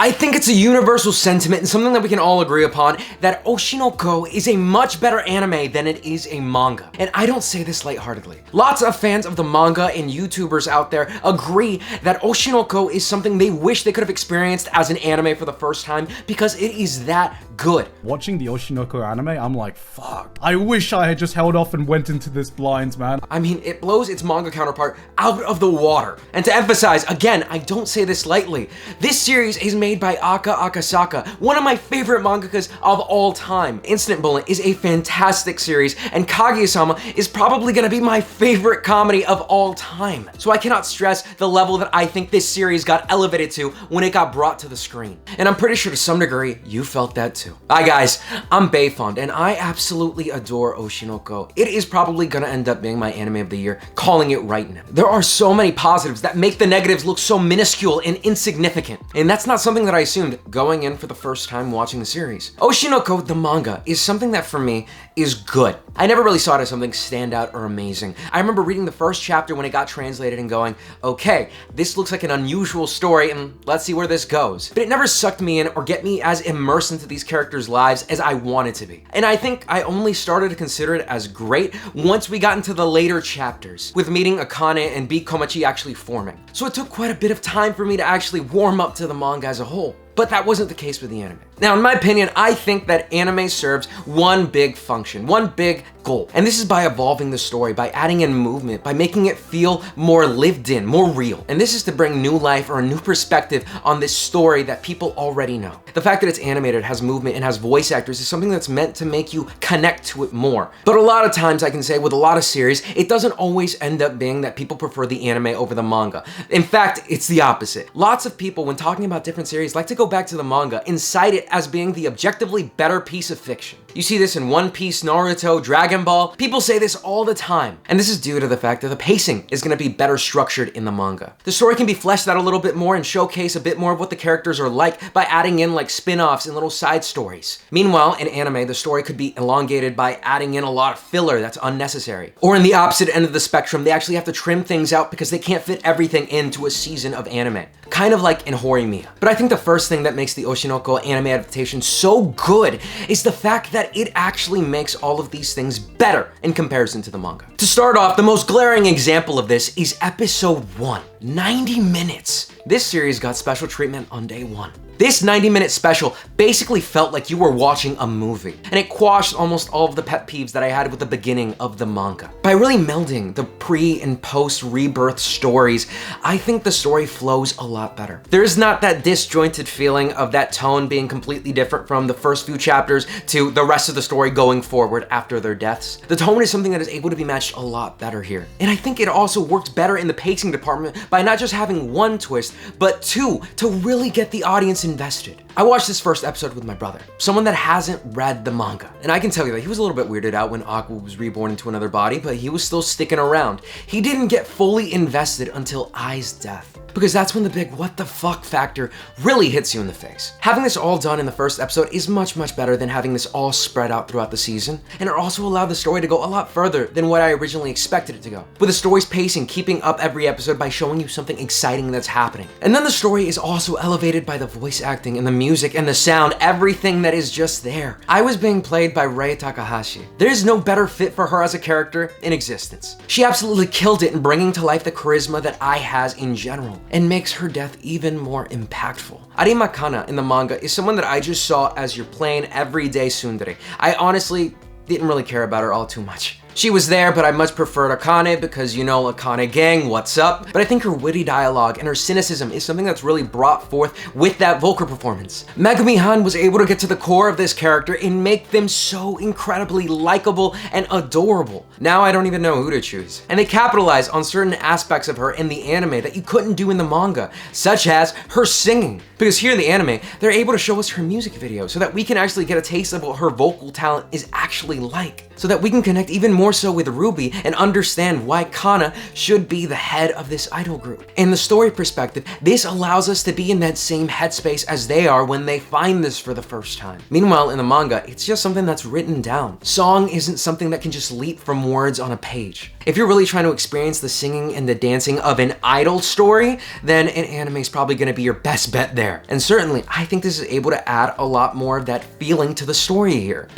I think it's a universal sentiment and something that we can all agree upon that Oshi no Ko is a much better anime than it is a manga. And I don't say this lightheartedly. Lots of fans of the manga and YouTubers out there agree that Oshi no Ko is something they wish they could have experienced as an anime for the first time because it is that good. Watching the Oshi no Ko anime, I'm like, fuck. I wish I had just held off and went into this blind, man. I mean, it blows its manga counterpart out of the water. And to emphasize, again, I don't say this lightly, this series is made by Aka Akasaka, one of my favorite mangakas of all time. Instant Bullet is a fantastic series, and Kaguya-sama is probably gonna be my favorite comedy of all time. So I cannot stress the level that I think this series got elevated to when it got brought to the screen. And I'm pretty sure to some degree, you felt that too. Hi guys, I'm Bayfond, and I absolutely adore Oshi no Ko. It is probably gonna end up being my anime of the year, calling it right now. There are so many positives that make the negatives look so minuscule and insignificant. And that's not something that I assumed going in for the first time watching the series. Oshi no Ko, the manga, is something that for me is good. I never really saw it as something standout or amazing. I remember reading the first chapter when it got translated and going, okay, this looks like an unusual story and let's see where this goes. But it never sucked me in or get me as immersed into these characters' lives as I wanted to be. And I think I only started to consider it as great once we got into the later chapters, with meeting Akane and B-Komachi actually forming. So it took quite a bit of time for me to actually warm up to the manga as a whole. But that wasn't the case with the anime. Now, in my opinion, I think that anime serves one big function, one big goal. And this is by evolving the story, by adding in movement, by making it feel more lived in, more real. And this is to bring new life or a new perspective on this story that people already know. The fact that it's animated, has movement, and has voice actors is something that's meant to make you connect to it more. But a lot of times, I can say with a lot of series, it doesn't always end up being that people prefer the anime over the manga. In fact, it's the opposite. Lots of people, when talking about different series, like to go back to the manga and cite it as being the objectively better piece of fiction. You see this in One Piece, Naruto, Dragon Ball. People say this all the time. And this is due to the fact that the pacing is going to be better structured in the manga. The story can be fleshed out a little bit more and showcase a bit more of what the characters are like by adding in like spin-offs and little side stories. Meanwhile, in anime, the story could be elongated by adding in a lot of filler that's unnecessary. Or in the opposite end of the spectrum, they actually have to trim things out because they can't fit everything into a season of anime. Kind of like in Horimiya. But I think the first thing that makes the Oshi no Ko anime adaptation so good is the fact that it actually makes all of these things better in comparison to the manga. To start off, the most glaring example of this is episode 1. 90 minutes. This series got special treatment on day 1. This 90-minute special basically felt like you were watching a movie, and it quashed almost all of the pet peeves that I had with the beginning of the manga. By really melding the pre and post rebirth stories, I think the story flows a lot better. There's not that disjointed feeling of that tone being completely different from the first few chapters to the rest of the story going forward after their deaths. The tone is something that is able to be matched a lot better here. And I think it also works better in the pacing department by not just having one twist, but two, to really get the audience invested. I watched this first episode with my brother, someone that hasn't read the manga. And I can tell you that he was a little bit weirded out when Aqua was reborn into another body, but he was still sticking around. He didn't get fully invested until Ai's death, because that's when the big what the fuck factor really hits you in the face. Having this all done in the first episode is much better than having this all spread out throughout the season, and it also allowed the story to go a lot further than what I originally expected it to go, with the story's pacing keeping up every episode by showing you something exciting that's happening. And then the story is also elevated by the voice acting and the music and the sound, everything that is just there. I was being played by Rei Takahashi. There is no better fit for her as a character in existence. She absolutely killed it in bringing to life the charisma that Ai has in general, and makes her death even more impactful. Arima Kana in the manga is someone that I just saw as your plain everyday tsundere. I honestly didn't really care about her all too much. She was there, but I much preferred Akane because, you know, Akane gang, what's up? But I think her witty dialogue and her cynicism is something that's really brought forth with that vocal performance. Megumi Han was able to get to the core of this character and make them so incredibly likable and adorable. Now I don't even know who to choose. And they capitalize on certain aspects of her in the anime that you couldn't do in the manga, such as her singing. Because here in the anime, they're able to show us her music video so that we can actually get a taste of what her vocal talent is actually like, so that we can connect even more more so with Ruby and understand why Kana should be the head of this idol group. In the story perspective, this allows us to be in that same headspace as they are when they find this for the first time. Meanwhile, in the manga, it's just something that's written down. Song isn't something that can just leap from words on a page. If you're really trying to experience the singing and the dancing of an idol story, then an anime is probably going to be your best bet there. And certainly, I think this is able to add a lot more of that feeling to the story here.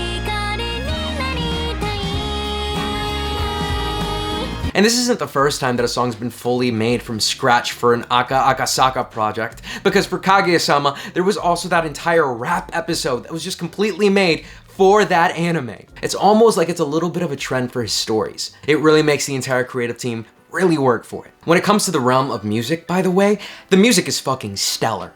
And this isn't the first time that a song's been fully made from scratch for an Aka Akasaka project, because for Kaguya-sama, there was also that entire rap episode that was just completely made for that anime. It's almost like it's a little bit of a trend for his stories. It really makes the entire creative team really work for it. When it comes to the realm of music, by the way, the music is fucking stellar.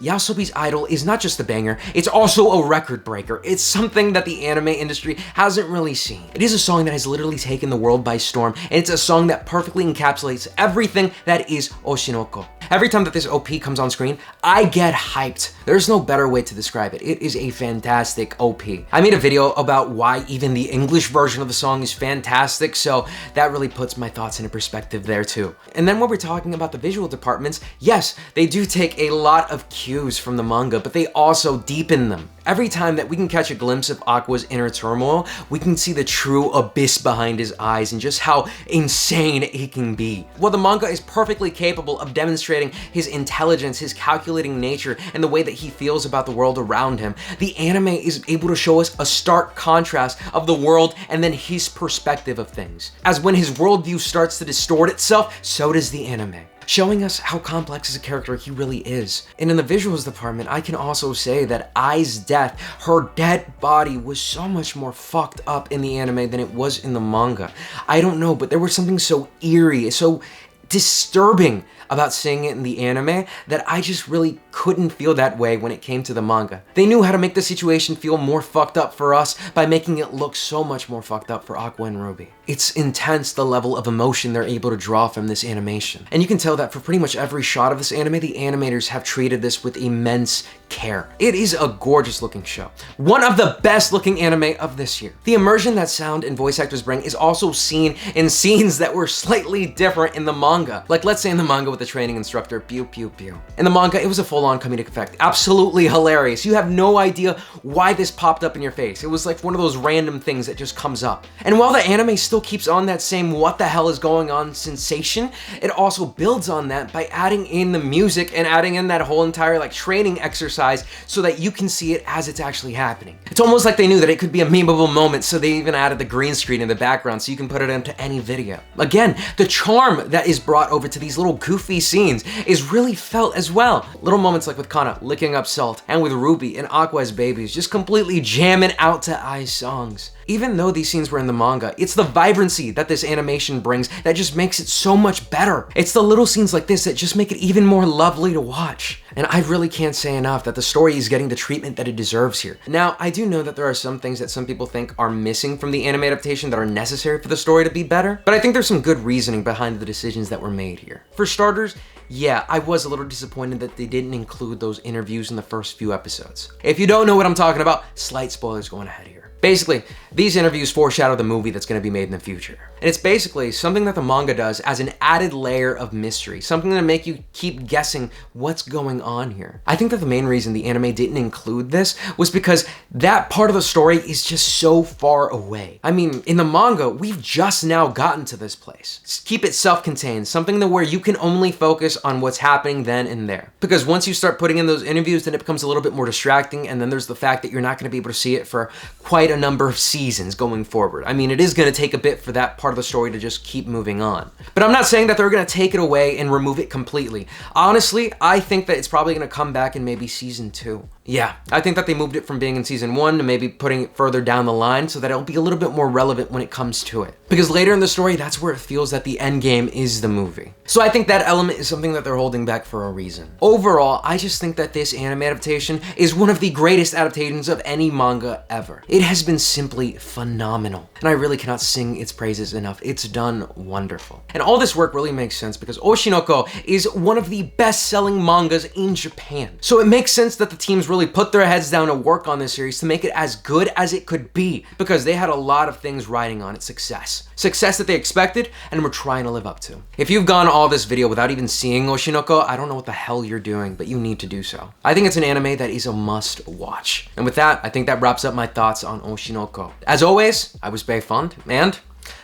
Yasobi's Idol is not just a banger, it's also a record breaker. It's something that the anime industry hasn't really seen. It is a song that has literally taken the world by storm, and it's a song that perfectly encapsulates everything that is Oshinoko. Every time that this OP comes on screen, I get hyped. There's no better way to describe it. It is a fantastic OP. I made a video about why even the English version of the song is fantastic, so that really puts my thoughts into perspective there too. And then when we're talking about the visual departments, yes, they do take a lot of cues from the manga, but they also deepen them. Every time that we can catch a glimpse of Aqua's inner turmoil, we can see the true abyss behind his eyes and just how insane it can be. While the manga is perfectly capable of demonstrating his intelligence, his calculating nature, and the way that he feels about the world around him, the anime is able to show us a stark contrast of the world and then his perspective of things. As when his worldview starts to distort itself, so does the anime, showing us how complex as a character he really is. And in the visuals department, I can also say that Ai's death, her dead body, was so much more fucked up in the anime than it was in the manga. I don't know, but there was something so eerie, so disturbing about seeing it in the anime that I just really couldn't feel that way when it came to the manga. They knew how to make the situation feel more fucked up for us by making it look so much more fucked up for Aqua and Ruby. It's intense the level of emotion they're able to draw from this animation. And you can tell that for pretty much every shot of this anime, the animators have treated this with immense care. It is a gorgeous looking show. One of the best looking anime of this year. The immersion that sound and voice actors bring is also seen in scenes that were slightly different in the manga. Like let's say in the manga with the training instructor, pew pew pew. In the manga, it was a full-on comedic effect. Absolutely hilarious. You have no idea why this popped up in your face. It was like one of those random things that just comes up. And while the anime still keeps on that same what the hell is going on sensation, it also builds on that by adding in the music and adding in that whole entire like training exercise so that you can see it as it's actually happening. It's almost like they knew that it could be a memeable moment, so they even added the green screen in the background so you can put it into any video. Again, the charm that is brought over to these little goofy scenes is really felt as well. Little moments like with Kana licking up salt, and with Ruby and Aqua's babies just completely jamming out to Ai's songs. Even though these scenes were in the manga, it's the vibrancy that this animation brings that just makes it so much better. It's the little scenes like this that just make it even more lovely to watch. And I really can't say enough that the story is getting the treatment that it deserves here. Now, I do know that there are some things that some people think are missing from the anime adaptation that are necessary for the story to be better, but I think there's some good reasoning behind the decisions that were made here. For starters, yeah, I was a little disappointed that they didn't include those interviews in the first few episodes. If you don't know what I'm talking about, slight spoilers going ahead here. Basically, these interviews foreshadow the movie that's going to be made in the future. And it's basically something that the manga does as an added layer of mystery, something to make you keep guessing what's going on here. I think that the main reason the anime didn't include this was because that part of the story is just so far away. I mean, in the manga, we've just now gotten to this place. Just keep it self-contained, something where you can only focus on what's happening then and there. Because once you start putting in those interviews, then it becomes a little bit more distracting, and then there's the fact that you're not going to be able to see it for quite a number of seasons going forward. I mean, it is going to take a bit for that part of the story to just keep moving on. But I'm not saying that they're going to take it away and remove it completely. Honestly, I think that it's probably going to come back in maybe season 2. Yeah, I think that they moved it from being in season 1 to maybe putting it further down the line so that it'll be a little bit more relevant when it comes to it. Because later in the story, that's where it feels that the end game is the movie. So I think that element is something that they're holding back for a reason. Overall, I just think that this anime adaptation is one of the greatest adaptations of any manga ever. It has been simply phenomenal, and I really cannot sing its praises enough. It's done wonderful. And all this work really makes sense because Oshinoko is one of the best-selling mangas in Japan. So it makes sense that the team's really put their heads down to work on this series to make it as good as it could be, because they had a lot of things riding on its success. Success that they expected and were trying to live up to. If you've gone all this video without even seeing Oshinoko, I don't know what the hell you're doing, but you need to do so. I think it's an anime that is a must watch. And with that, I think that wraps up my thoughts on Oshinoko. As always, I was Bay Fund, and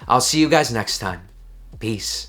I'll see you guys next time. Peace.